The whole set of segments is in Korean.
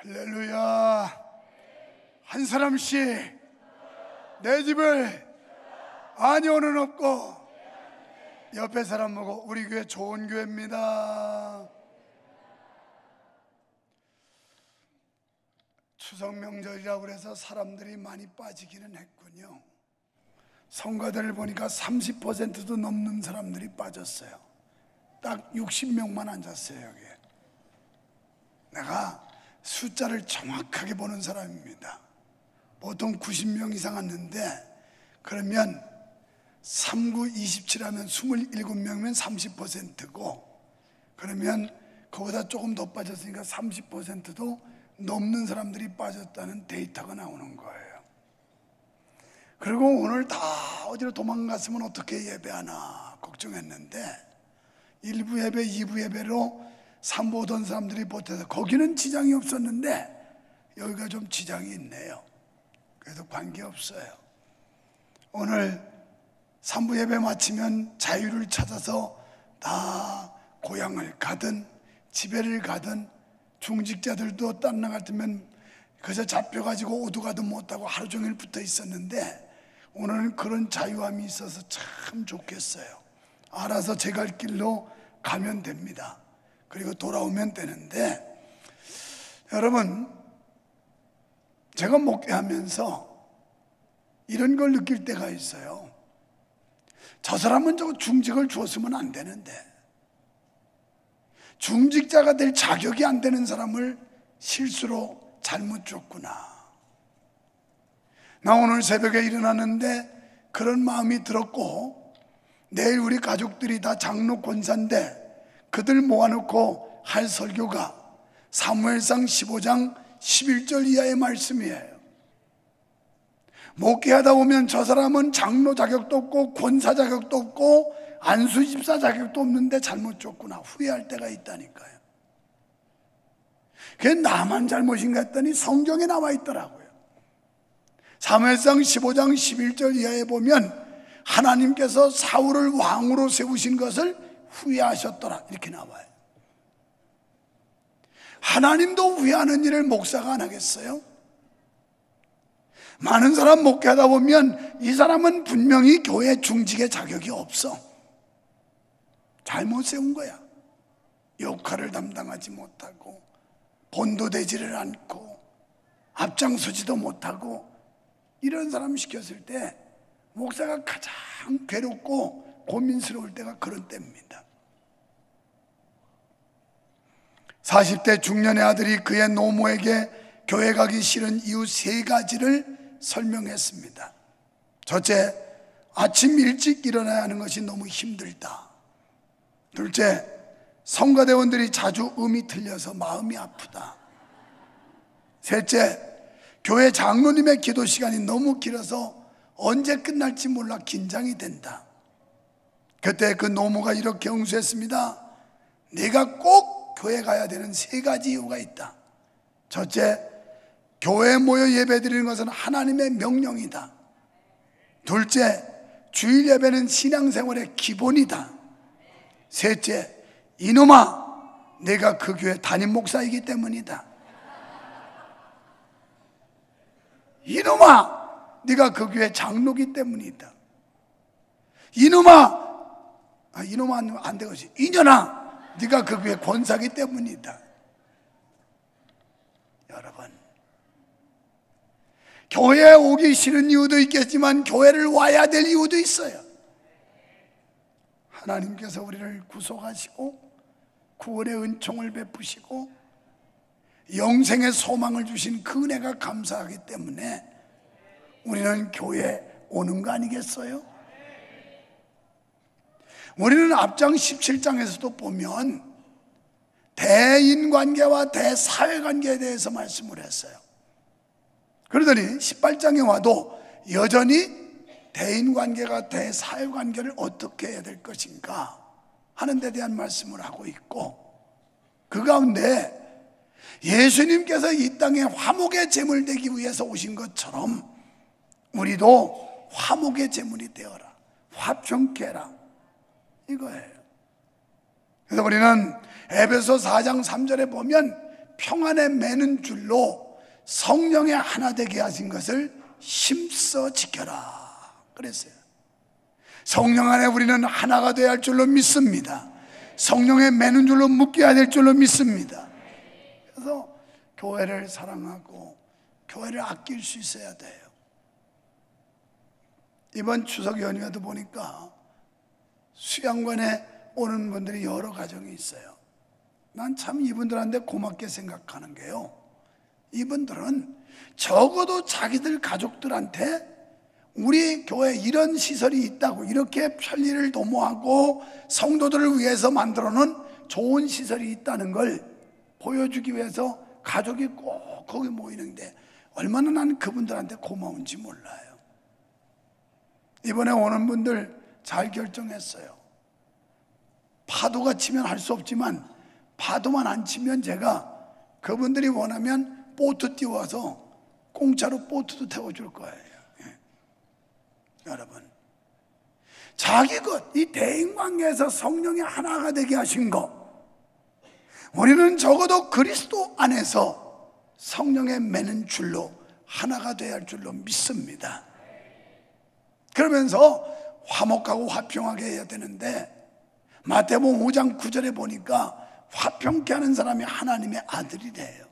할렐루야. 한 사람씩 내 집을 아니오는 없고 옆에 사람 보고 우리 교회 좋은 교회입니다. 추석 명절이라고 그래서 사람들이 많이 빠지기는 했군요. 성가대를 보니까 30%도 넘는 사람들이 빠졌어요. 딱 60명만 앉았어요. 여기에 내가 숫자를 정확하게 보는 사람입니다. 보통 90명 이상 왔는데 그러면 3, 9, 27 하면 27명이면 30%고 그러면 그보다 조금 더 빠졌으니까 30%도 넘는 사람들이 빠졌다는 데이터가 나오는 거예요. 그리고 오늘 다 어디로 도망갔으면 어떻게 예배하나 걱정했는데 1부 예배, 2부 예배로 3부 오던 사람들이 보태서 거기는 지장이 없었는데 여기가 좀 지장이 있네요. 그래도 관계없어요. 오늘 3부 예배 마치면 자유를 찾아서 다 고향을 가든 집에를 가든 중직자들도 딴 나 같으면 그저 잡혀가지고 오도 가도 못하고 하루 종일 붙어 있었는데 오늘은 그런 자유함이 있어서 참 좋겠어요. 알아서 제 갈 길로 가면 됩니다. 그리고 돌아오면 되는데, 여러분, 제가 목회하면서 이런 걸 느낄 때가 있어요. 저 사람은 저거 중직을 주었으면 안 되는데, 중직자가 될 자격이 안 되는 사람을 실수로 잘못 줬구나. 나 오늘 새벽에 일어났는데 그런 마음이 들었고, 내일 우리 가족들이 다 장로 권사인데 그들 모아놓고 할 설교가 사무엘상 15장 11절 이하의 말씀이에요. 목회하다 보면 저 사람은 장로 자격도 없고 권사 자격도 없고 안수집사 자격도 없는데 잘못 줬구나 후회할 때가 있다니까요. 그게 나만 잘못인가 했더니 성경에 나와 있더라고요. 사무엘상 15장 11절 이하에 보면 하나님께서 사울을 왕으로 세우신 것을 후회하셨더라 이렇게 나와요. 하나님도 후회하는 일을 목사가 안 하겠어요? 많은 사람 목회하다 보면 이 사람은 분명히 교회 중직의 자격이 없어. 잘못 세운 거야. 역할을 담당하지 못하고 본도되지를 않고 앞장서지도 못하고 이런 사람 시켰을 때 목사가 가장 괴롭고 고민스러울 때가 그런 때입니다. 40대 중년의 아들이 그의 노모에게 교회 가기 싫은 이유 3가지를 설명했습니다. 첫째, 아침 일찍 일어나야 하는 것이 너무 힘들다. 둘째, 성가대원들이 자주 음이 틀려서 마음이 아프다. 셋째, 교회 장로님의 기도 시간이 너무 길어서 언제 끝날지 몰라 긴장이 된다. 그때 그 노모가 이렇게 응수했습니다. 네가 꼭 교회 가야 되는 3가지 이유가 있다. 첫째, 교회에 모여 예배드리는 것은 하나님의 명령이다. 둘째, 주일 예배는 신앙생활의 기본이다. 셋째, 이놈아, 내가 그 교회 담임 목사이기 때문이다. 이놈아, 네가 그 교회 장로기 때문이다. 이놈아, 이놈아 안 되겠지. 이년아, 네가 그 교회 권사기 때문이다. 여러분, 교회에 오기 싫은 이유도 있겠지만 교회를 와야 될 이유도 있어요. 하나님께서 우리를 구속하시고 구원의 은총을 베푸시고 영생의 소망을 주신 그 은혜가 감사하기 때문에 우리는 교회에 오는 거 아니겠어요? 우리는 앞장 17장에서도 보면 대인관계와 대사회관계에 대해서 말씀을 했어요. 그러더니 18장에 와도 여전히 대인관계가 대사회관계를 어떻게 해야 될 것인가 하는 데 대한 말씀을 하고 있고, 그 가운데 예수님께서 이 땅에 화목의 제물 되기 위해서 오신 것처럼 우리도 화목의 제물이 되어라, 화평케 해라, 이거예요. 그래서 우리는 에베소 4장 3절에 보면 평안에 매는 줄로 성령의 하나 되게 하신 것을 힘써 지켜라 그랬어요. 성령 안에 우리는 하나가 되어야 할 줄로 믿습니다. 성령에 매는 줄로 묶여야 될 줄로 믿습니다. 그래서 교회를 사랑하고 교회를 아낄 수 있어야 돼요. 이번 추석 연휴에도 보니까 수양관에 오는 분들이 여러 가정이 있어요. 난 참 이분들한테 고맙게 생각하는 게요, 이분들은 적어도 자기들 가족들한테 우리 교회에 이런 시설이 있다고, 이렇게 편리를 도모하고 성도들을 위해서 만들어 놓은 좋은 시설이 있다는 걸 보여주기 위해서 가족이 꼭 거기 모이는데 얼마나 나는 그분들한테 고마운지 몰라요. 이번에 오는 분들 잘 결정했어요. 파도가 치면 할 수 없지만 파도만 안 치면 제가 그분들이 원하면 보트 띄워서 공짜로 보트도 태워줄 거예요. 여러분, 자기 것, 이 대인관계에서 성령이 하나가 되게 하신 것, 우리는 적어도 그리스도 안에서 성령에 매는 줄로 하나가 되어야 할 줄로 믿습니다. 그러면서 화목하고 화평하게 해야 되는데, 마태복음 5장 9절에 보니까 화평케 하는 사람이 하나님의 아들이래요.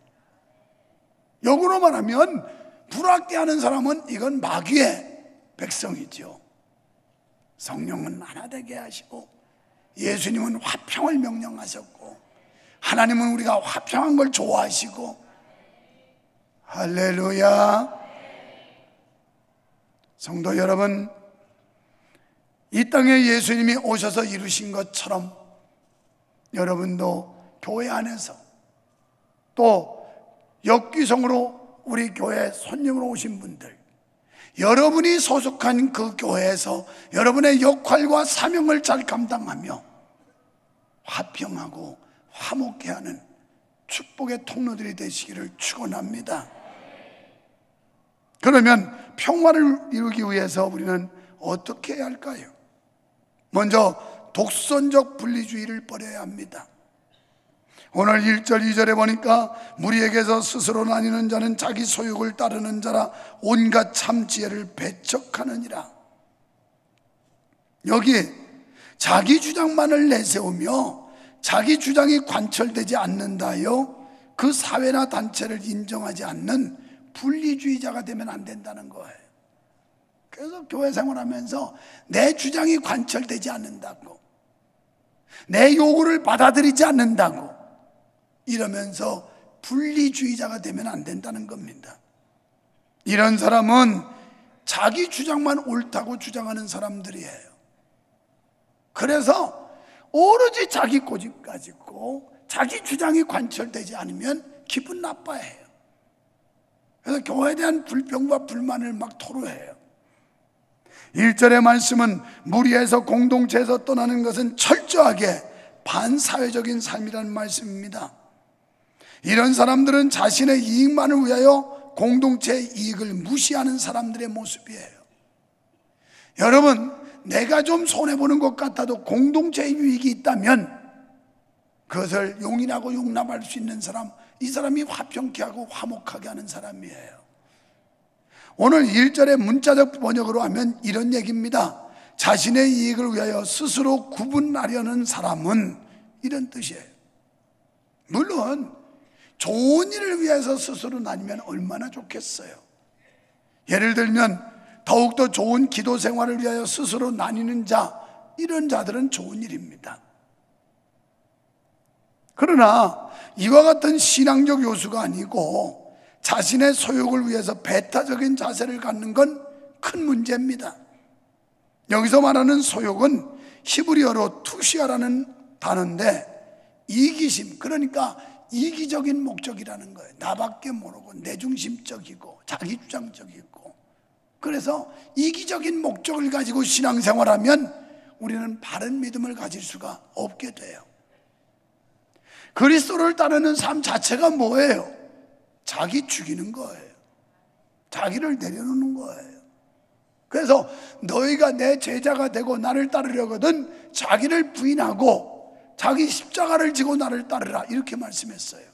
역으로 말하면 불화케 하는 사람은 이건 마귀의 백성이죠. 성령은 하나 되게 하시고 예수님은 화평을 명령하셨고 하나님은 우리가 화평한 걸 좋아하시고, 할렐루야. 성도 여러분, 이 땅에 예수님이 오셔서 이루신 것처럼 여러분도 교회 안에서 또 역귀성으로 우리 교회 손님으로 오신 분들, 여러분이 소속한 그 교회에서 여러분의 역할과 사명을 잘 감당하며 화평하고 화목케 하는 축복의 통로들이 되시기를 축원합니다. 그러면 평화를 이루기 위해서 우리는 어떻게 해야 할까요? 먼저 독선적 분리주의를 버려야 합니다. 오늘 1절 2절에 보니까 무리에게서 스스로 나뉘는 자는 자기 소욕을 따르는 자라 온갖 참지혜를 배척하느니라. 여기 자기 주장만을 내세우며 자기 주장이 관철되지 않는다요, 그 사회나 단체를 인정하지 않는 분리주의자가 되면 안 된다는 거예요. 그래서 교회 생활하면서 내 주장이 관철되지 않는다고, 내 요구를 받아들이지 않는다고 이러면서 분리주의자가 되면 안 된다는 겁니다. 이런 사람은 자기 주장만 옳다고 주장하는 사람들이에요. 그래서 오로지 자기 고집 가지고 자기 주장이 관철되지 않으면 기분 나빠해요. 그래서 교회에 대한 불평과 불만을 막 토로해요. 1절의 말씀은 무리에서 공동체에서 떠나는 것은 철저하게 반사회적인 삶이라는 말씀입니다. 이런 사람들은 자신의 이익만을 위하여 공동체의 이익을 무시하는 사람들의 모습이에요. 여러분, 내가 좀 손해보는 것 같아도 공동체의 유익이 있다면 그것을 용인하고 용납할 수 있는 사람, 이 사람이 화평케 하고 화목하게 하는 사람이에요. 오늘 1절의 문자적 번역으로 하면 이런 얘기입니다. 자신의 이익을 위하여 스스로 구분하려는 사람은, 이런 뜻이에요. 물론 좋은 일을 위해서 스스로 나뉘면 얼마나 좋겠어요. 예를 들면 더욱더 좋은 기도 생활을 위하여 스스로 나뉘는 자, 이런 자들은 좋은 일입니다. 그러나 이와 같은 신앙적 요소가 아니고 자신의 소욕을 위해서 배타적인 자세를 갖는 건 큰 문제입니다. 여기서 말하는 소욕은 히브리어로 투시아라는 단어인데 이기심, 그러니까 이기적인 목적이라는 거예요. 나밖에 모르고 내중심적이고 자기주장적이고, 그래서 이기적인 목적을 가지고 신앙생활하면 우리는 바른 믿음을 가질 수가 없게 돼요. 그리스도를 따르는 삶 자체가 뭐예요? 자기 죽이는 거예요. 자기를 내려놓는 거예요. 그래서 너희가 내 제자가 되고 나를 따르려거든 자기를 부인하고 자기 십자가를 지고 나를 따르라, 이렇게 말씀했어요.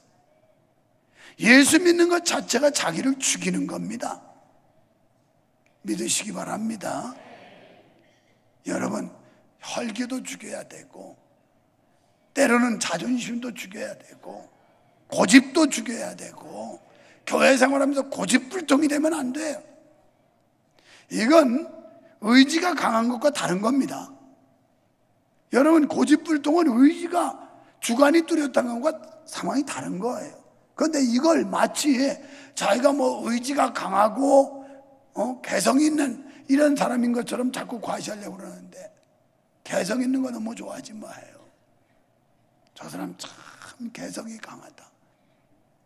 예수 믿는 것 자체가 자기를 죽이는 겁니다. 믿으시기 바랍니다. 여러분, 혈기도 죽여야 되고, 때로는 자존심도 죽여야 되고, 고집도 죽여야 되고, 교회 생활하면서 고집불통이 되면 안 돼요. 이건 의지가 강한 것과 다른 겁니다. 여러분, 고집불통은 의지가 주관이 뚜렷한 것과 상황이 다른 거예요. 그런데 이걸 마치 자기가 뭐 의지가 강하고 개성 있는 이런 사람인 것처럼 자꾸 과시하려고 그러는데, 개성 있는 거 너무 좋아하지 마요. 저 사람 참 개성이 강하다.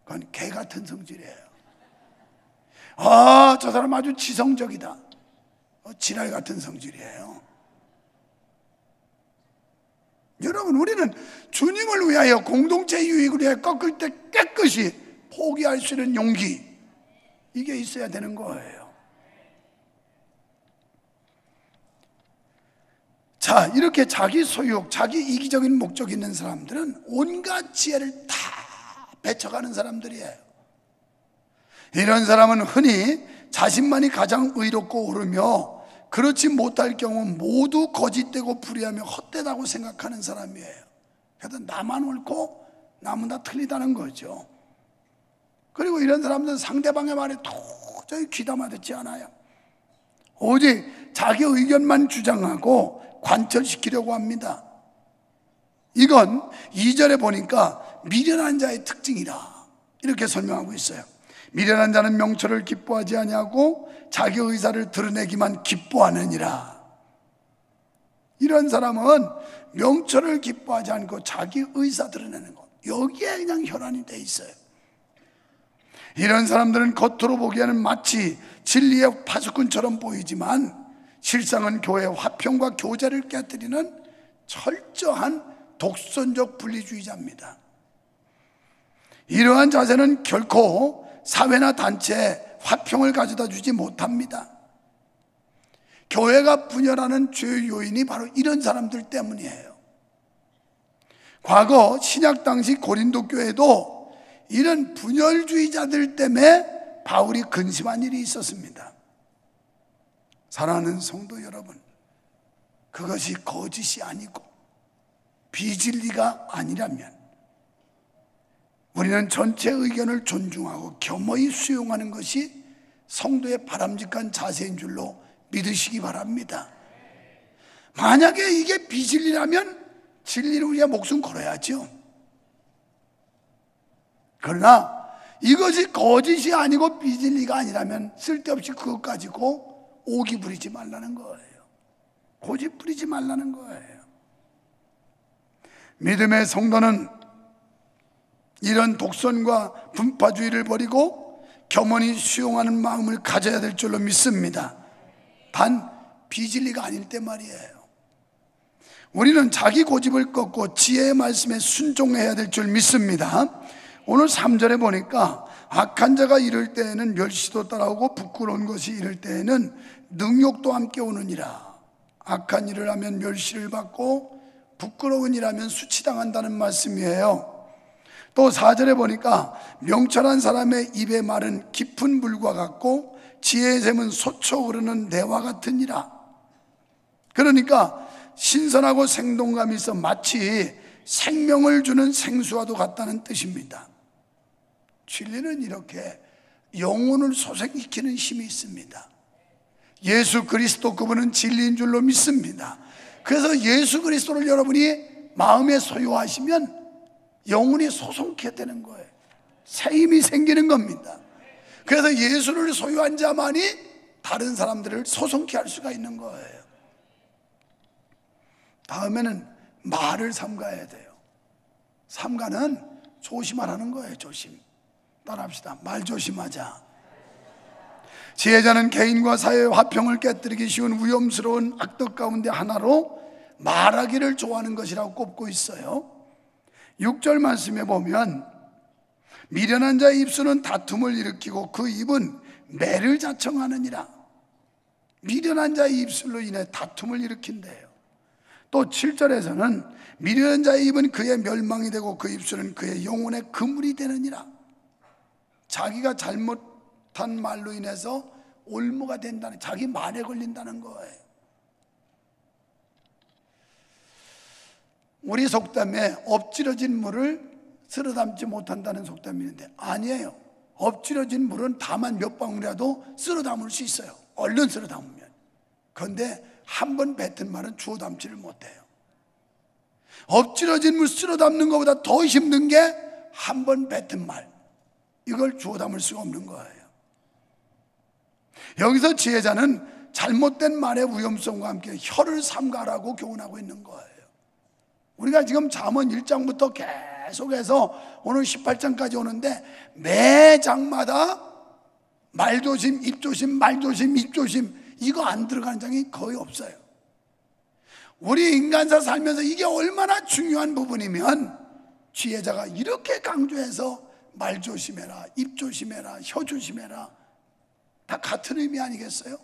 그건 개 같은 성질이에요. 저 사람 아주 지성적이다. 지랄 같은 성질이에요. 여러분, 우리는 주님을 위하여, 공동체 유익을 위하여 꺾을 때 깨끗이 포기할 수 있는 용기, 이게 있어야 되는 거예요. 자, 이렇게 자기 소유욕, 자기 이기적인 목적이 있는 사람들은 온갖 지혜를 다 배쳐가는 사람들이에요. 이런 사람은 흔히 자신만이 가장 의롭고 옳으며 그렇지 못할 경우 모두 거짓되고 불의하며 헛되다고 생각하는 사람이에요. 그래서 나만 옳고 남은 다 틀리다는 거죠. 그리고 이런 사람들은 상대방의 말에 도저히 귀담아 듣지 않아요. 오직 자기 의견만 주장하고 관철시키려고 합니다. 이건 2절에 보니까 미련한 자의 특징이다, 이렇게 설명하고 있어요. 미련한 자는 명철을 기뻐하지 아니하고 자기 의사를 드러내기만 기뻐하느니라. 이런 사람은 명철을 기뻐하지 않고 자기 의사 드러내는 것, 여기에 그냥 혈안이 돼 있어요. 이런 사람들은 겉으로 보기에는 마치 진리의 파수꾼처럼 보이지만 실상은 교회의 화평과 교제를 깨뜨리는 철저한 독선적 분리주의자입니다. 이러한 자세는 결코 사회나 단체에 화평을 가져다 주지 못합니다. 교회가 분열하는 주요 요인이 바로 이런 사람들 때문이에요. 과거 신약 당시 고린도 교회도 이런 분열주의자들 때문에 바울이 근심한 일이 있었습니다. 사랑하는 성도 여러분, 그것이 거짓이 아니고 비진리가 아니라면 우리는 전체 의견을 존중하고 겸허히 수용하는 것이 성도의 바람직한 자세인 줄로 믿으시기 바랍니다. 만약에 이게 비진리라면 진리를 우리가 목숨 걸어야죠. 그러나 이것이 거짓이 아니고 비진리가 아니라면 쓸데없이 그것 가지고 오기 부리지 말라는 거예요. 고집 부리지 말라는 거예요. 믿음의 성도는 이런 독선과 분파주의를 버리고 겸허히 수용하는 마음을 가져야 될 줄로 믿습니다. 단 비진리가 아닐 때 말이에요. 우리는 자기 고집을 꺾고 지혜의 말씀에 순종해야 될 줄 믿습니다. 오늘 3절에 보니까 악한 자가 이를 때에는 멸시도 따라오고 부끄러운 것이 이를 때에는 능욕도 함께 오느니라. 악한 일을 하면 멸시를 받고 부끄러운 일 하면 수치당한다는 말씀이에요. 또 4절에 보니까 명철한 사람의 입의 말은 깊은 물과 같고 지혜의 샘은 솟쳐 흐르는 내와 같으니라. 그러니까 신선하고 생동감이 있어 마치 생명을 주는 생수와도 같다는 뜻입니다. 진리는 이렇게 영혼을 소생시키는 힘이 있습니다. 예수 그리스도, 그분은 진리인 줄로 믿습니다. 그래서 예수 그리스도를 여러분이 마음에 소유하시면 영혼이 소송케 되는 거예요. 새 힘이 생기는 겁니다. 그래서 예수를 소유한 자만이 다른 사람들을 소송케 할 수가 있는 거예요. 다음에는 말을 삼가해야 돼요. 삼가는 조심하라는 거예요. 조심. 따라합시다. 말 조심하자. 지혜자는 개인과 사회의 화평을 깨뜨리기 쉬운 위험스러운 악덕 가운데 하나로 말하기를 좋아하는 것이라고 꼽고 있어요. 6절 말씀에 보면 미련한 자의 입술은 다툼을 일으키고 그 입은 매를 자청하느니라. 미련한 자의 입술로 인해 다툼을 일으킨대요. 또 7절에서는 미련한 자의 입은 그의 멸망이 되고 그 입술은 그의 영혼의 그물이 되느니라. 자기가 잘못한 말로 인해서 올무가 된다는, 자기 말에 걸린다는 거예요. 우리 속담에 엎질러진 물을 쓸어 담지 못한다는 속담이 있는데 아니에요. 엎질러진 물은 다만 몇 방울이라도 쓸어 담을 수 있어요. 얼른 쓸어 담으면. 그런데 한 번 뱉은 말은 주워 담지를 못해요. 엎질러진 물 쓸어 담는 것보다 더 힘든 게 한 번 뱉은 말, 이걸 주워 담을 수가 없는 거예요. 여기서 지혜자는 잘못된 말의 위험성과 함께 혀를 삼가라고 교훈하고 있는 거예요. 우리가 지금 잠언 1장부터 계속해서 오늘 18장까지 오는데 매 장마다 말조심, 입조심, 말조심, 입조심, 이거 안 들어가는 장이 거의 없어요. 우리 인간사 살면서 이게 얼마나 중요한 부분이면 지혜자가 이렇게 강조해서 말 조심해라, 입 조심해라, 혀 조심해라, 다 같은 의미 아니겠어요?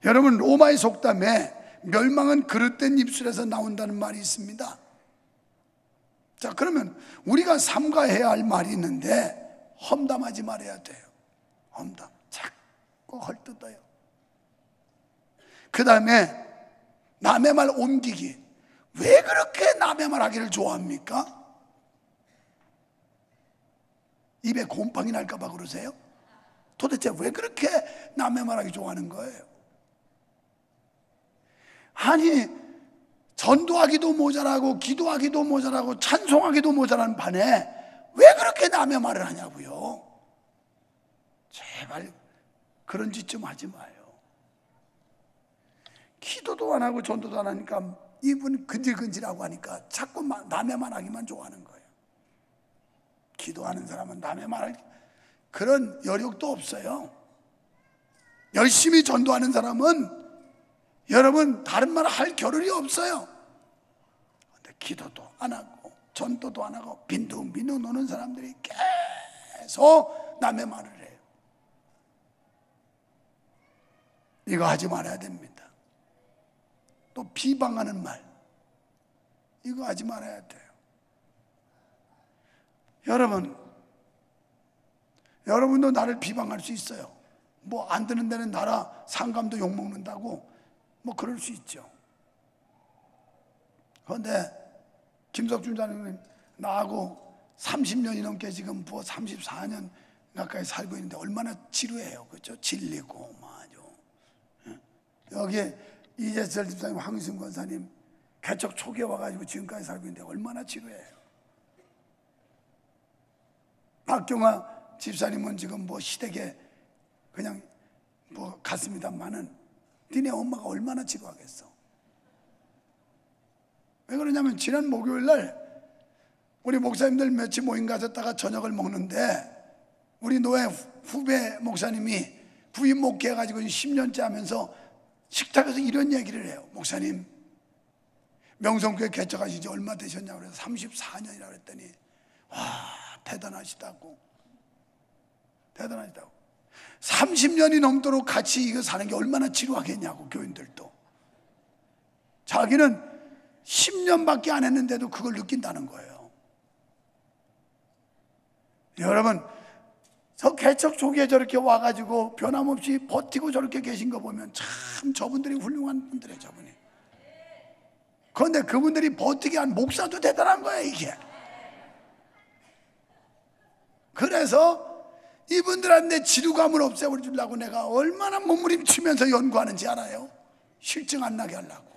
여러분, 로마의 속담에 멸망은 그릇된 입술에서 나온다는 말이 있습니다. 자, 그러면 우리가 삼가해야 할 말이 있는데 험담하지 말아야 돼요. 험담, 자꾸 헐뜯어요. 그 다음에 남의 말 옮기기. 왜 그렇게 남의 말 하기를 좋아합니까? 입에 곰팡이 날까 봐 그러세요? 도대체 왜 그렇게 남의 말 하기 좋아하는 거예요? 아니, 전도하기도 모자라고 기도하기도 모자라고 찬송하기도 모자란 반에 왜 그렇게 남의 말을 하냐고요? 제발 그런 짓 좀 하지 마요. 기도도 안 하고 전도도 안 하니까 입은 근질근질하고 하니까 자꾸 남의 말 하기만 좋아하는 거예요. 기도하는 사람은 남의 말할 그런 여력도 없어요. 열심히 전도하는 사람은 여러분 다른 말 할 겨를이 없어요. 근데 기도도 안 하고 전도도 안 하고 빈둥빈둥 노는 사람들이 계속 남의 말을 해요. 이거 하지 말아야 됩니다. 또 비방하는 말, 이거 하지 말아야 돼요. 여러분도 나를 비방할 수 있어요. 뭐 안 되는 데는 나라 상감도 욕먹는다고 뭐 그럴 수 있죠. 그런데 김석준 장로님 나하고 30년이 넘게 지금 34년 가까이 살고 있는데 얼마나 지루해요. 그렇죠? 질리고 아주. 여기 이재철 집사님, 황승 권사님 개척 초기에 와가지고 지금까지 살고 있는데 얼마나 지루해요. 박경화 집사님은 지금 뭐 시댁에 그냥 뭐 갔습니다만은 니네 엄마가 얼마나 지루하겠어. 왜 그러냐면 지난 목요일 날 우리 목사님들 며칠 모임 가졌다가 저녁을 먹는데 우리 노예 후배 목사님이 부임 목회해가지고 10년째 하면서 식탁에서 이런 얘기를 해요. 목사님, 명성교회 개척하신 지 얼마 되셨냐고 그래서 34년이라고 그랬더니 와, 대단하시다고. 30년이 넘도록 같이 이거 사는 게 얼마나 지루하겠냐고. 교인들도 자기는 10년밖에 안 했는데도 그걸 느낀다는 거예요. 여러분, 저 개척 초기에 저렇게 와가지고 변함없이 버티고 저렇게 계신 거 보면 참 저분들이 훌륭한 분들이에요. 저분이. 그런데 그분들이 버티게 한 목사도 대단한 거예요. 이게. 그래서 이분들한테 지루감을 없애주려고 내가 얼마나 몸부림치면서 연구하는지 알아요? 실증 안 나게 하려고.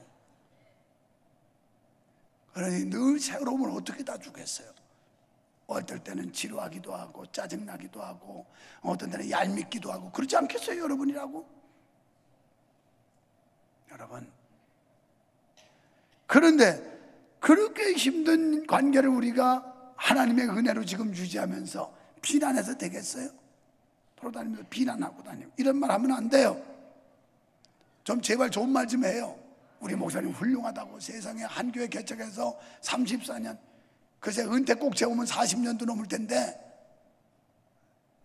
그러니 늘 새로움을 어떻게 다 주겠어요? 어떨 때는 지루하기도 하고 짜증나기도 하고 어떤 때는 얄밉기도 하고 그렇지 않겠어요? 여러분이라고? 여러분, 그런데 그렇게 힘든 관계를 우리가 하나님의 은혜로 지금 유지하면서 비난해서 되겠어요? 돌아다니면서 비난하고 다니고 이런 말 하면 안 돼요. 좀 제발 좋은 말 좀 해요. 우리 목사님 훌륭하다고. 세상에 한 교회 개척해서 34년, 글쎄 은퇴 꼭 채우면 40년도 넘을 텐데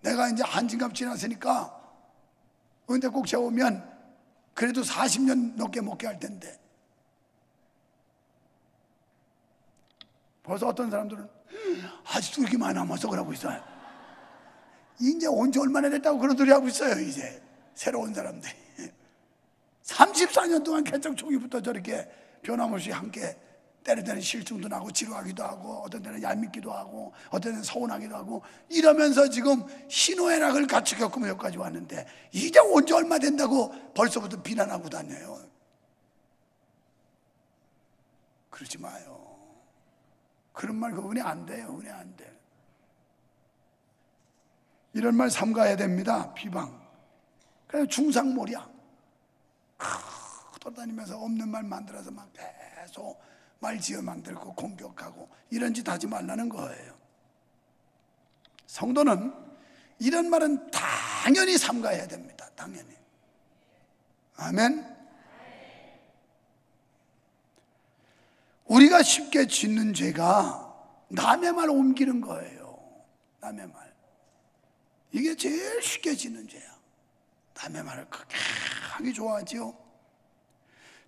내가 이제 한진갑 지났으니까 은퇴 꼭 채우면 그래도 40년 넘게 먹게 할 텐데 벌써 어떤 사람들은 아직도 이렇게 많이 남아서 그러고 있어요. 이제 언제 얼마나 됐다고 그런 소리 하고 있어요. 이제 새로운 사람들이 34년 동안 개척 초기부터 저렇게 변함없이 함께 때려대는 실증도 나고 지루하기도 하고 어떤 때는 얄밉기도 하고 어떤 때는 서운하기도 하고 이러면서 지금 희노애락을 같이 겪으며 여기까지 왔는데 이제 언제 얼마 된다고 벌써부터 비난하고 다녀요. 그러지 마요. 그런 말 그 은혜 안 돼요. 은혜 안 돼. 이런 말 삼가해야 됩니다. 비방. 그냥 중상몰이야. 돌아다니면서 없는 말 만들어서 막 계속 말 지어 만들고 공격하고 이런 짓 하지 말라는 거예요. 성도는 이런 말은 당연히 삼가해야 됩니다. 당연히. 아멘. 우리가 쉽게 짓는 죄가 남의 말 옮기는 거예요. 남의 말. 이게 제일 쉽게 짓는 죄야. 남의 말을 그렇게 하기 좋아하지요.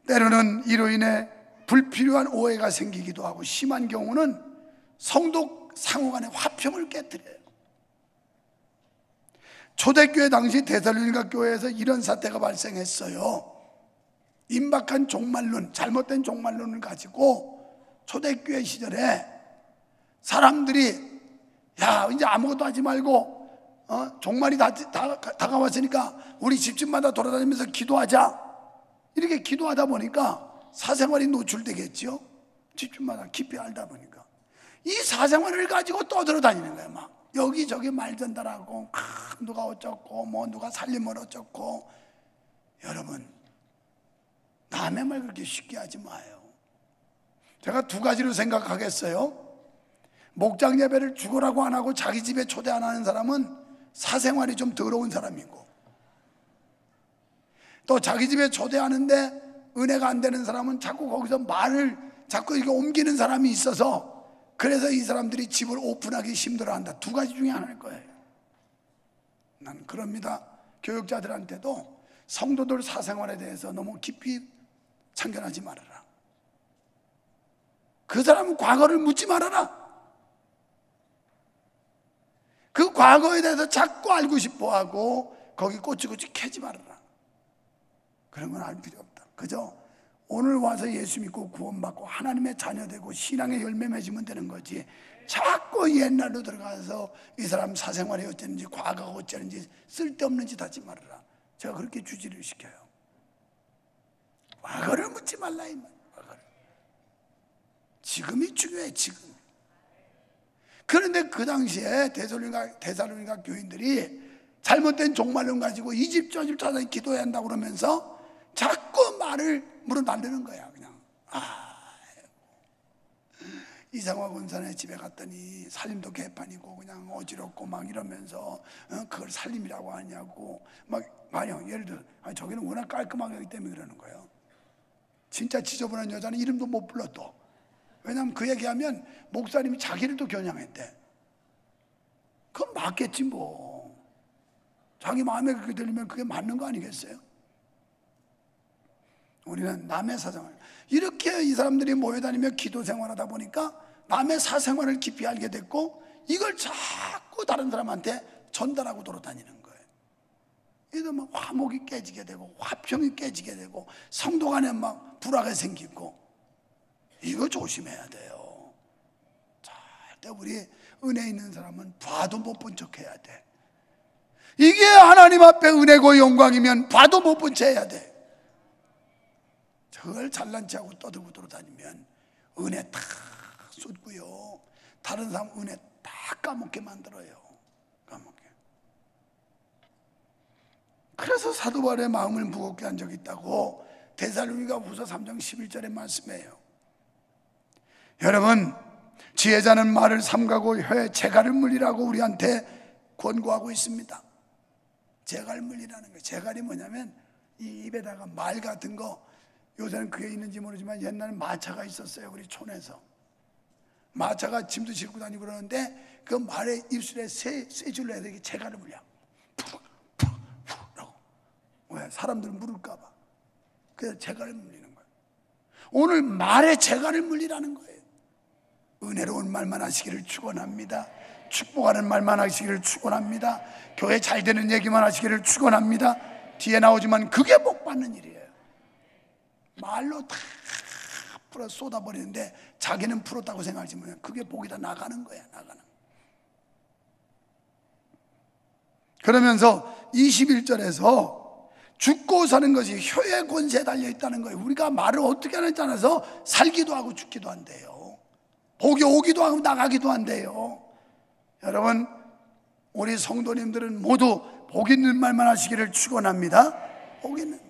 때로는 이로 인해 불필요한 오해가 생기기도 하고 심한 경우는 성도 상호 간의 화평을 깨뜨려요. 초대교회 당시 데살로니가 교회에서 이런 사태가 발생했어요. 임박한 종말론, 잘못된 종말론을 가지고 초대교회 시절에 사람들이 야 이제 아무것도 하지 말고 종말이 다가왔으니까 우리 집집마다 돌아다니면서 기도하자. 이렇게 기도하다 보니까 사생활이 노출되겠죠. 집집마다 깊이 알다 보니까 이 사생활을 가지고 떠들어다니는 거예요. 막 여기저기 말 전달하고 누가 어쩌고 뭐 누가 살림을 어쩌고. 여러분 남의 말 그렇게 쉽게 하지 마요. 제가 두 가지로 생각하겠어요. 목장 예배를 죽으라고 안 하고 자기 집에 초대 안 하는 사람은 사생활이 좀 더러운 사람이고, 또 자기 집에 초대하는데 은혜가 안 되는 사람은 자꾸 거기서 말을 자꾸 이렇게 옮기는 사람이 있어서 그래서 이 사람들이 집을 오픈하기 힘들어한다. 두 가지 중에 하나일 거예요. 난 그럽니다. 교육자들한테도 성도들 사생활에 대해서 너무 깊이 참견하지 말아라. 그 사람은 과거를 묻지 말아라. 그 과거에 대해서 자꾸 알고 싶어하고 거기 꼬치꼬치 캐지 말아라. 그런 건 알 필요 없다. 그저 오늘 와서 예수 믿고 구원받고 하나님의 자녀 되고 신앙의 열매 맺으면 되는 거지, 자꾸 옛날로 들어가서 이 사람 사생활이 어땠는지 과거가 어땠는지 쓸데없는 짓 하지 말아라. 제가 그렇게 주지를 시켜요. 과거를 묻지 말라 이 말. 과거를. 지금이 중요해. 지금. 그런데 그 당시에 데살로니가 교인들이 잘못된 종말론 가지고 이 집 저 집 찾아서 기도해야 한다고 그러면서 자꾸 말을 물어달라는 거야. 그냥 이상화 권사네 집에 갔더니 살림도 개판이고 그냥 어지럽고 막 이러면서 그걸 살림이라고 하냐고 막 만약 예를 들어 저기는 워낙 깔끔하게 하기 때문에 그러는 거예요. 진짜 지저분한 여자는 이름도 못 불렀어. 왜냐하면 그 얘기하면 목사님이 자기를 또 겨냥했대. 그건 맞겠지 뭐. 자기 마음에 그렇게 들리면 그게 맞는 거 아니겠어요? 우리는 남의 사생활, 이렇게 이 사람들이 모여다니며 기도 생활하다 보니까 남의 사생활을 깊이 알게 됐고 이걸 자꾸 다른 사람한테 전달하고 돌아다니는 거예요. 이래서 막 화목이 깨지게 되고 화평이 깨지게 되고 성도 간에 막 불화가 생기고, 이거 조심해야 돼요. 절대 우리 은혜 있는 사람은 봐도 못 본 척 해야 돼. 이게 하나님 앞에 은혜고 영광이면 봐도 못 본 척 해야 돼. 저걸 잘난 체하고 떠들고 돌아다니면 은혜 다 쏟고요, 다른 사람 은혜 다 까먹게 만들어요. 까먹게. 그래서 사도 바울의 마음을 무겁게 한 적이 있다고 데살로니가 후서 3장 11절에 말씀해요. 여러분, 지혜자는 말을 삼가고 혀에 재갈을 물리라고 우리한테 권고하고 있습니다. 재갈 물리라는 거예요. 재갈이 뭐냐면 이 입에다가 말 같은 거, 요새는 그게 있는지 모르지만 옛날에 마차가 있었어요. 우리 촌에서 마차가 짐도 싣고 다니고 그러는데 그 말의 입술에 세 줄로 해서 이렇게 재갈을 물려. 푹푹푹 왜? 사람들 물을까 봐. 그래서 재갈을 물리는 거예요. 오늘 말에 재갈을 물리라는 거예요. 은혜로운 말만 하시기를 축원합니다. 축복하는 말만 하시기를 축원합니다. 교회 잘 되는 얘기만 하시기를 축원합니다. 뒤에 나오지만 그게 복 받는 일이에요. 말로 다 풀어 쏟아버리는데 자기는 풀었다고 생각하지 못해요. 그게 복이다. 나가는 거야, 나가는. 그러면서 21절에서 죽고 사는 것이 혀의 권세에 달려 있다는 거예요. 우리가 말을 어떻게 하는지 알아서 살기도 하고 죽기도 한대요. 복이 오기도 하고 나가기도 한대요. 여러분, 우리 성도님들은 모두 복 있는 말만 하시기를 축원합니다. 복 있는 말.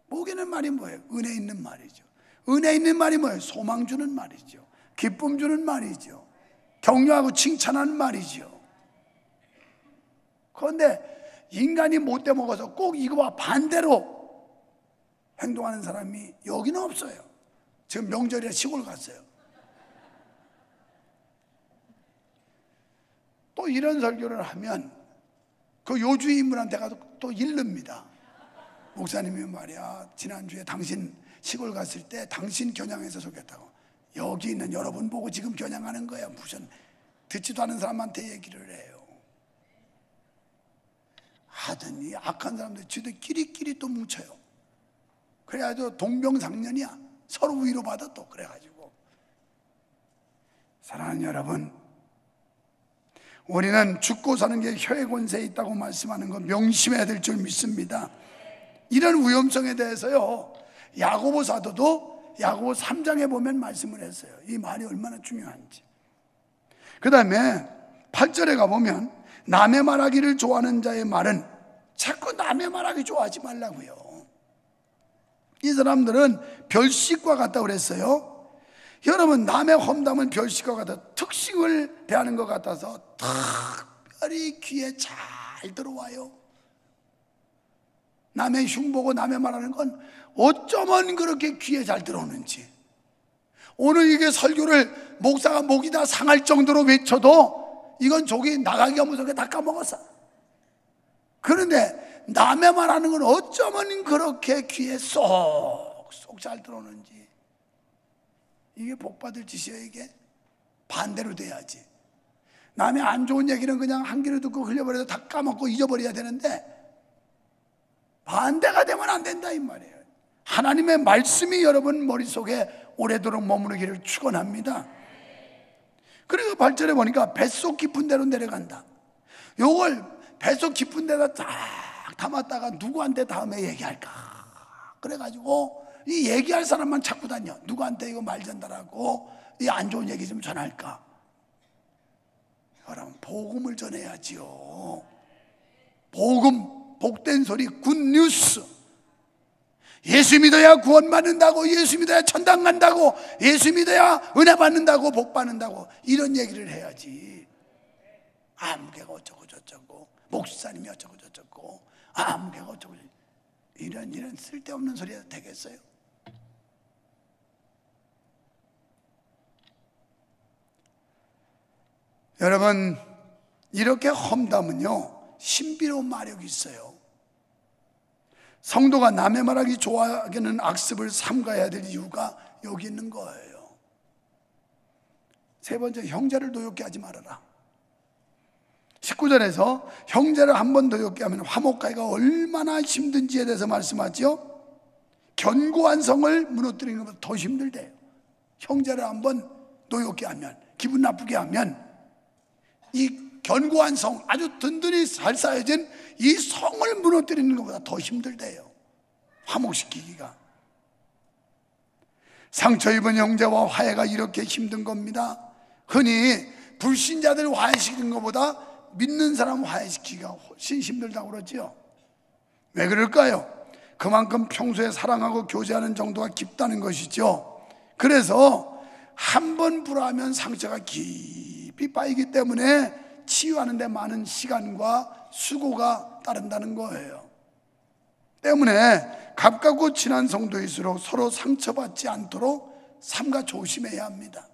복 있는 말이 뭐예요? 은혜 있는 말이죠. 은혜 있는 말이 뭐예요? 소망 주는 말이죠. 기쁨 주는 말이죠. 격려하고 칭찬하는 말이죠. 그런데 인간이 못돼 먹어서 꼭 이거와 반대로 행동하는 사람이 여기는 없어요. 지금 명절에 시골 갔어요. 또 이런 설교를 하면 그 요주의 인물한테 가서 또 일릅니다. 목사님이 말이야, 지난주에 당신 시골 갔을 때 당신 겨냥해서 속였다고. 여기 있는 여러분 보고 지금 겨냥하는 거야. 무슨 듣지도 않은 사람한테 얘기를 해요. 하더니 악한 사람들 지들끼리 또 뭉쳐요. 그래가지고 동병상련이야. 서로 위로받아 또. 그래가지고 사랑하는 여러분, 우리는 죽고 사는 게 혀의 권세에 있다고 말씀하는 거 명심해야 될 줄 믿습니다. 이런 위험성에 대해서요, 야고보 사도도 야고보 3장에 보면 말씀을 했어요. 이 말이 얼마나 중요한지. 그 다음에 8절에 가보면 남의 말하기를 좋아하는 자의 말은 자꾸 남의 말하기 좋아하지 말라고요. 이 사람들은 별식과 같다고 그랬어요. 여러분, 남의 험담은 별식과 같아 특식을 대하는 것 같아서 특별히 귀에 잘 들어와요. 남의 흉보고 남의 말하는 건 어쩌면 그렇게 귀에 잘 들어오는지. 오늘 이게 설교를 목사가 목이 다 상할 정도로 외쳐도 이건 족이 나가기가 무섭게 다 까먹었어. 그런데 남의 말하는 건 어쩌면 그렇게 귀에 쏙 잘 들어오는지. 이게 복받을 짓이에요. 이게 반대로 돼야지. 남의 안 좋은 얘기는 그냥 한 귀로 듣고 흘려버려서 다 까먹고 잊어버려야 되는데 반대가 되면 안 된다 이 말이에요. 하나님의 말씀이 여러분 머릿속에 오래도록 머무르기를 축원합니다. 그리고 8절에 보니까 뱃속 깊은 데로 내려간다. 요걸 뱃속 깊은 데다 쫙 담았다가 누구한테 다음에 얘기할까? 그래가지고 이 얘기할 사람만 찾고 다녀. 누구한테 이거 말 전달하고 이 안 좋은 얘기 좀 전할까? 여러분, 복음을 전해야지요. 복음, 복된 소리, 굿뉴스. 예수 믿어야 구원받는다고, 예수 믿어야 천당 간다고, 예수 믿어야 은혜 받는다고, 복 받는다고, 이런 얘기를 해야지. 아무개가 어쩌고 저쩌고, 목사님이 어쩌고 저쩌고, 아무개가 어쩌고 저쩌고, 이런 쓸데없는 소리가 되겠어요? 여러분, 이렇게 험담은요 신비로운 마력이 있어요. 성도가 남의 말하기 좋아하기는 악습을 삼가야 될 이유가 여기 있는 거예요. 세 번째, 형제를 노엽게 하지 말아라. 19절에서 형제를 한 번 노엽게 하면 화목하기가 얼마나 힘든지에 대해서 말씀하죠. 견고한 성을 무너뜨리는 것보다 더 힘들대요. 형제를 한 번 노엽게 하면, 기분 나쁘게 하면 이 견고한 성, 아주 든든히 잘 쌓여진 이 성을 무너뜨리는 것보다 더 힘들대요. 화목시키기가. 상처 입은 형제와 화해가 이렇게 힘든 겁니다. 흔히 불신자들 화해시키는 것보다 믿는 사람 화해시키기가 훨씬 힘들다고 그러지요. 왜 그럴까요? 그만큼 평소에 사랑하고 교제하는 정도가 깊다는 것이죠. 그래서 한 번 불화하면 상처가 깊이 빠이기 때문에 치유하는 데 많은 시간과 수고가 따른다는 거예요. 때문에 가깝고 친한 성도일수록 서로 상처받지 않도록 삼가 조심해야 합니다.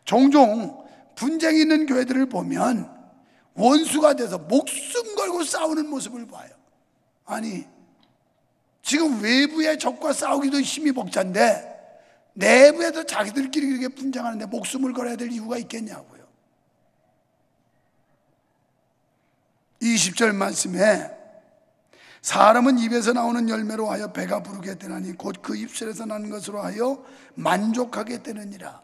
종종 분쟁이 있는 교회들을 보면 원수가 돼서 목숨 걸고 싸우는 모습을 봐요. 아니, 지금 외부의 적과 싸우기도 힘이 벅찬데 내부에도 자기들끼리 그렇게 분쟁하는데 목숨을 걸어야 될 이유가 있겠냐고요. 20절 말씀에 사람은 입에서 나오는 열매로 하여 배가 부르게 되나니 곧 그 입술에서 나는 것으로 하여 만족하게 되느니라.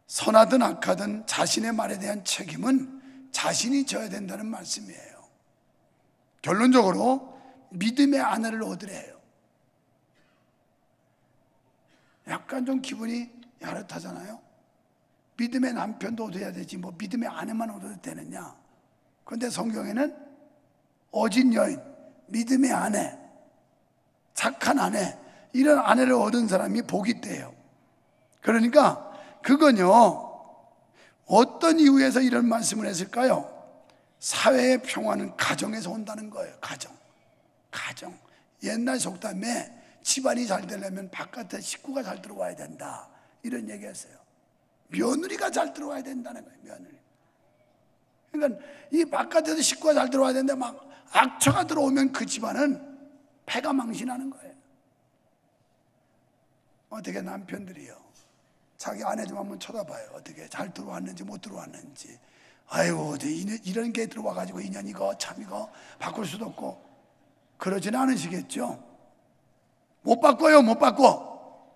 선하든 악하든 자신의 말에 대한 책임은 자신이 져야 된다는 말씀이에요. 결론적으로 믿음의 아내를 얻으래요. 약간 좀 기분이 야릇하잖아요. 믿음의 남편도 얻어야 되지 뭐 믿음의 아내만 얻어도 되느냐. 그런데 성경에는 어진 여인, 믿음의 아내, 착한 아내, 이런 아내를 얻은 사람이 복이 있대요. 그러니까 그건요, 어떤 이유에서 이런 말씀을 했을까요? 사회의 평화는 가정에서 온다는 거예요. 가정. 옛날 속담에 집안이 잘 되려면 바깥에 식구가 잘 들어와야 된다, 이런 얘기했어요. 며느리가 잘 들어와야 된다는 거예요. 며느리. 그러니까 이 바깥에서 식구가 잘 들어와야 되는데 막 악처가 들어오면 그 집안은 패가 망신하는 거예요. 어떻게 남편들이요, 자기 아내 좀 한번 쳐다봐요. 어떻게 잘 들어왔는지 못 들어왔는지. 아이고 이런 게 들어와가지고 인연 이거 참 이거 바꿀 수도 없고 그러지는 않으시겠죠. 못 바꿔요. 못 바꿔.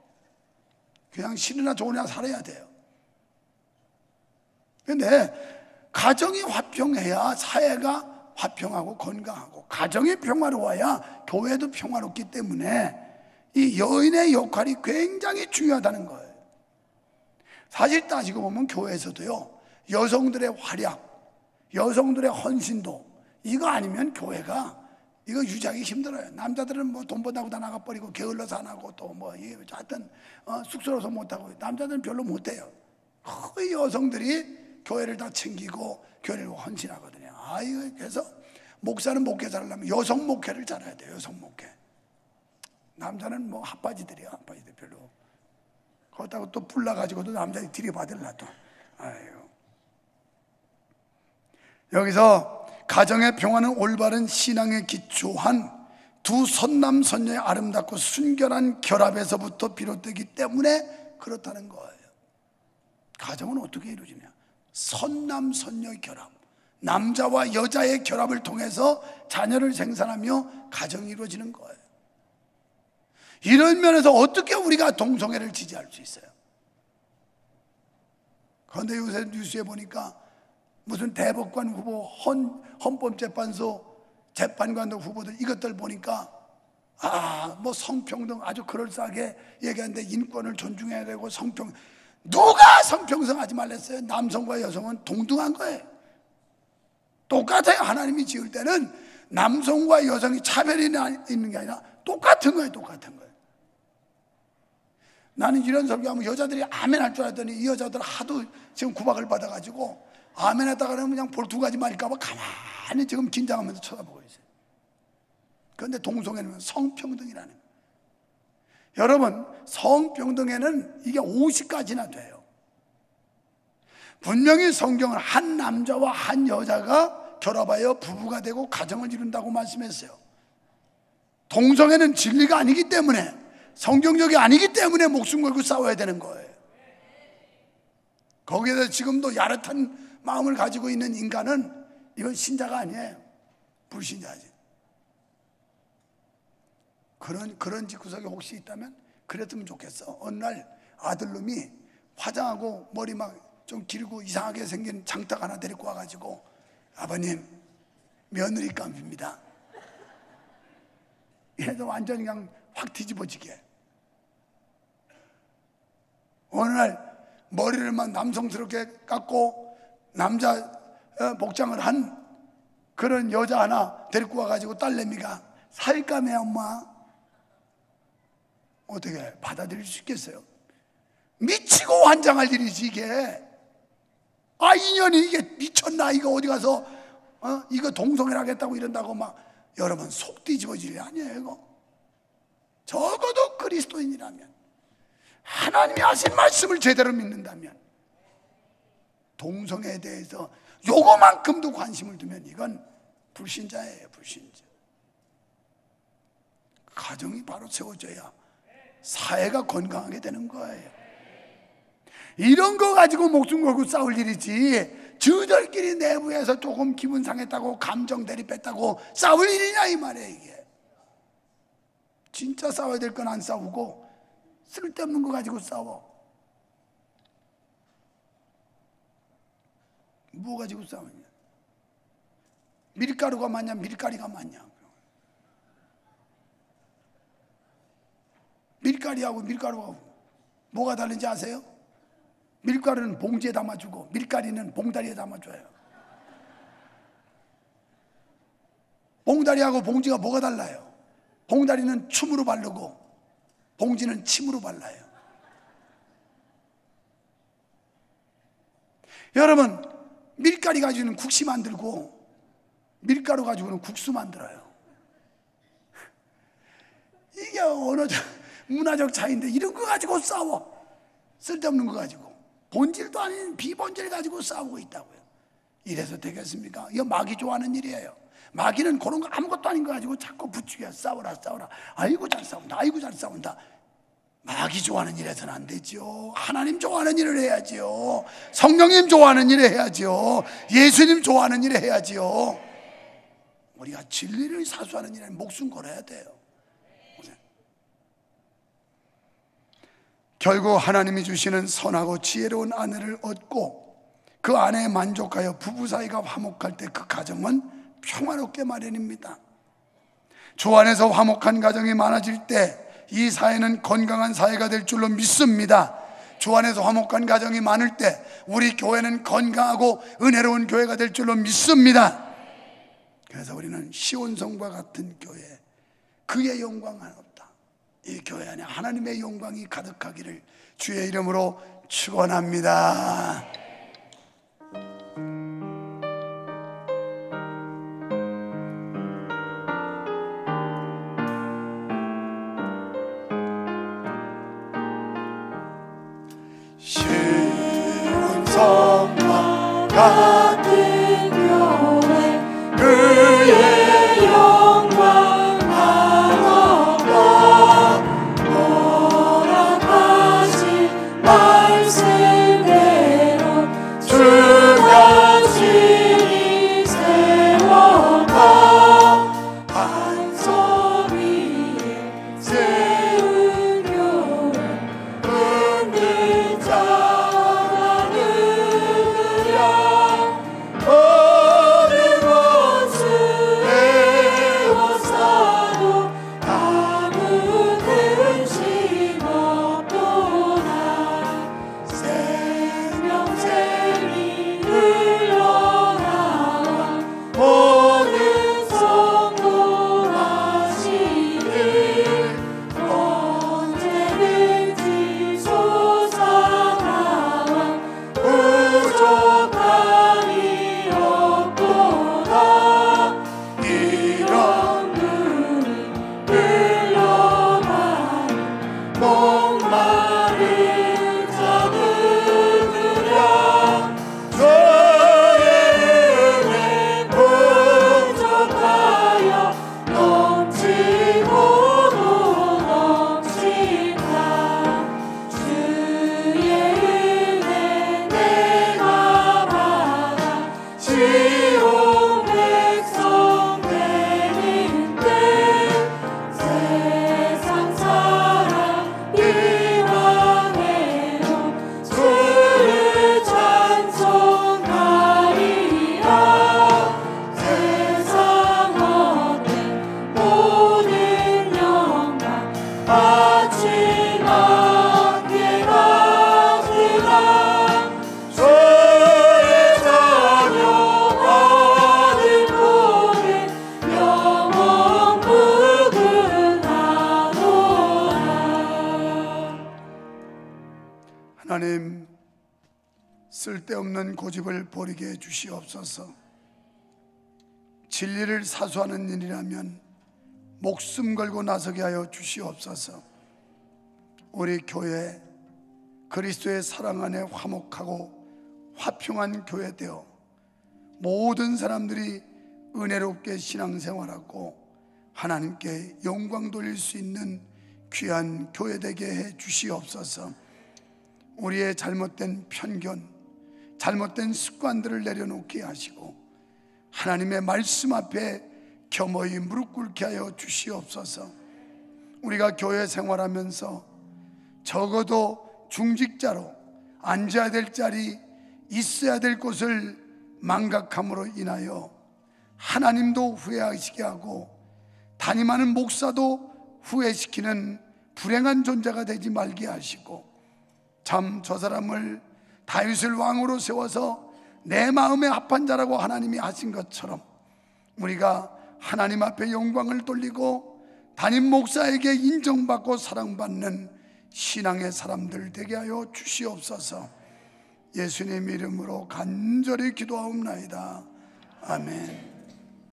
그냥 싫으나 좋으나 살아야 돼요. 근데 가정이 화평해야 사회가 화평하고 건강하고, 가정이 평화로워야 교회도 평화롭기 때문에 이 여인의 역할이 굉장히 중요하다는 거예요. 사실 따지고 보면 교회에서도요, 여성들의 활약, 여성들의 헌신도, 이거 아니면 교회가 이거 유지하기 힘들어요. 남자들은 뭐 돈 번다고 다 나가버리고 게을러서 안 하고 또 뭐 하여튼 쑥스러워서 못하고, 남자들은 별로 못해요. 거의 여성들이 교회를 다 챙기고 교회를 헌신하거든요. 그래서 목사는 목회 잘하려면 여성 목회를 잘해야 돼요. 여성 목회. 남자는 뭐 핫바지들이야. 핫바지들 별로. 그렇다고 또 불나가지고도 남자들이 들이받으려 또. 여기서 가정의 평화는 올바른 신앙에 기초한 두 선남선녀의 아름답고 순결한 결합에서부터 비롯되기 때문에 그렇다는 거예요. 가정은 어떻게 이루어지냐? 선남선녀의 결합, 남자와 여자의 결합을 통해서 자녀를 생산하며 가정이 이루어지는 거예요. 이런 면에서 어떻게 우리가 동성애를 지지할 수 있어요? 그런데 요새 뉴스에 보니까 무슨 대법관 후보, 헌법재판소 재판관 후보들 이것들 보니까 뭐 성평등 아주 그럴싸하게 얘기하는데 인권을 존중해야 되고 누가 성평등 하지 말랬어요? 남성과 여성은 동등한 거예요. 똑같아요. 하나님이 지을 때는 남성과 여성이 차별이 있는 게 아니라 똑같은 거예요. 똑같은 거예요. 나는 이런 설교하면 여자들이 아멘 할 줄 알았더니 이 여자들 하도 지금 구박을 받아가지고 아멘 했다가 그러면 그냥 볼투가지 말까봐 가만히 지금 긴장하면서 쳐다보고 있어요. 그런데 동성애는 성평등이라는 거예요. 여러분, 성평등에는 이게 50가지나 돼요. 분명히 성경은 한 남자와 한 여자가 결합하여 부부가 되고 가정을 이룬다고 말씀했어요. 동성애는 진리가 아니기 때문에, 성경적이 아니기 때문에 목숨 걸고 싸워야 되는 거예요. 거기에서 지금도 야릇한 마음을 가지고 있는 인간은 이건 신자가 아니에요. 불신자지. 그런 집구석에 혹시 있다면 그랬으면 좋겠어. 어느 날 아들놈이 화장하고 머리 막 좀 길고 이상하게 생긴 장탁 하나 데리고 와가지고, 아버님 며느리 감입니다. 이래서 완전히 그냥 확 뒤집어지게. 어느 날 머리를 막 남성스럽게 깎고 남자 복장을 한 그런 여자 하나 데리고 와가지고 딸내미가 살까매 엄마. 어떻게 받아들일 수 있겠어요? 미치고 환장할 일이지 이게. 인연이 이게 미쳤나, 이거 어디 가서 이거 동성애를 하겠다고 이런다고 막. 여러분, 속 뒤집어질 일 아니에요 이거. 적어도 그리스도인이라면, 하나님이 하신 말씀을 제대로 믿는다면, 동성애에 대해서 요거만큼도 관심을 두면 이건 불신자예요. 불신자. 가정이 바로 세워져야 사회가 건강하게 되는 거예요. 이런 거 가지고 목숨 걸고 싸울 일이지, 저들끼리 내부에서 조금 기분 상했다고 감정 대립했다고 싸울 일이냐 이 말이에요. 이게 진짜 싸워야 될 건 안 싸우고 쓸데없는 거 가지고 싸워. 뭐 가지고 싸우냐? 밀가루가 맞냐 밀가리가 맞냐? 밀가리하고 밀가루하고 뭐가 다른지 아세요? 밀가루는 봉지에 담아주고 밀가리는 봉다리에 담아줘요. 봉다리하고 봉지가 뭐가 달라요? 봉다리는 춤으로 바르고 봉지는 침으로 발라요. 여러분, 밀가리 가지고는 국시 만들고 밀가루 가지고는 국수 만들어요. 이게 언어적, 문화적 차이인데 이런 거 가지고 싸워. 쓸데없는 거 가지고 본질도 아닌 비본질 가지고 싸우고 있다고요. 이래서 되겠습니까? 이거 마귀 좋아하는 일이에요. 마귀는 그런 거 아무것도 아닌 거 가지고 자꾸 부추겨 싸워라 싸워라. 아이고 잘 싸운다, 아이고 잘 싸운다. 마귀 좋아하는 일 해서는 안 되죠. 하나님 좋아하는 일을 해야지요. 성령님 좋아하는 일을 해야지요. 예수님 좋아하는 일을 해야지요. 우리가 진리를 사수하는 일에 목숨 걸어야 돼요. 결국 하나님이 주시는 선하고 지혜로운 아내를 얻고 그 아내에 만족하여 부부 사이가 화목할 때 그 가정은 평화롭게 마련입니다. 주 안에서 화목한 가정이 많아질 때 이 사회는 건강한 사회가 될 줄로 믿습니다. 주 안에서 화목한 가정이 많을 때 우리 교회는 건강하고 은혜로운 교회가 될 줄로 믿습니다. 그래서 우리는 시온성과 같은 교회, 그의 영광은 없다. 이 교회 안에 하나님의 영광이 가득하기를 주의 이름으로 축원합니다. 시온성과 같은 교회, 그의 영광 하나가 허락하신 말씀대로 주가 친히 세워가 반석 위에 세운 교회, 은빛자가 누구랴. 모든 것을 애워싸도 아무 근심 없도다. 생명샘이 흘러나와 모든 성도 마시길 언제든지 솟아나와 부족함이 없도다. 이런 물이 흘러가니 목마른 자 누구랴. 주의 은혜 부족하여 넘치고도 넘친다. 주의 은혜 내가 받아 시온 백성 되는 때 세상 사람 이방에도 주를 찬송하리라. 세상 얻는 모든 영광 마지막에 가리라. 주의 자녀 받을 복은 영원 무궁하도다. 하나님, 쓸데없는 고집을 버리게 해 주시옵소서. 진리를 사수하는 일이라면 목숨 걸고 나서게 하여 주시옵소서. 우리 교회 그리스도의 사랑 안에 화목하고 화평한 교회 되어 모든 사람들이 은혜롭게 신앙생활하고 하나님께 영광 돌릴 수 있는 귀한 교회 되게 해 주시옵소서. 우리의 잘못된 편견, 잘못된 습관들을 내려놓게 하시고 하나님의 말씀 앞에 겸허히 무릎 꿇게 하여 주시옵소서. 우리가 교회 생활하면서 적어도 중직자로 앉아야 될 자리, 있어야 될 곳을 망각함으로 인하여 하나님도 후회하시게 하고 담임하는 목사도 후회시키는 불행한 존재가 되지 말게 하시고, 참 저 사람을 다윗을 왕으로 세워서 내 마음에 합한 자라고 하나님이 하신 것처럼 우리가 하나님 앞에 영광을 돌리고 담임 목사에게 인정받고 사랑받는 신앙의 사람들 되게 하여 주시옵소서. 예수님 이름으로 간절히 기도하옵나이다. 아멘.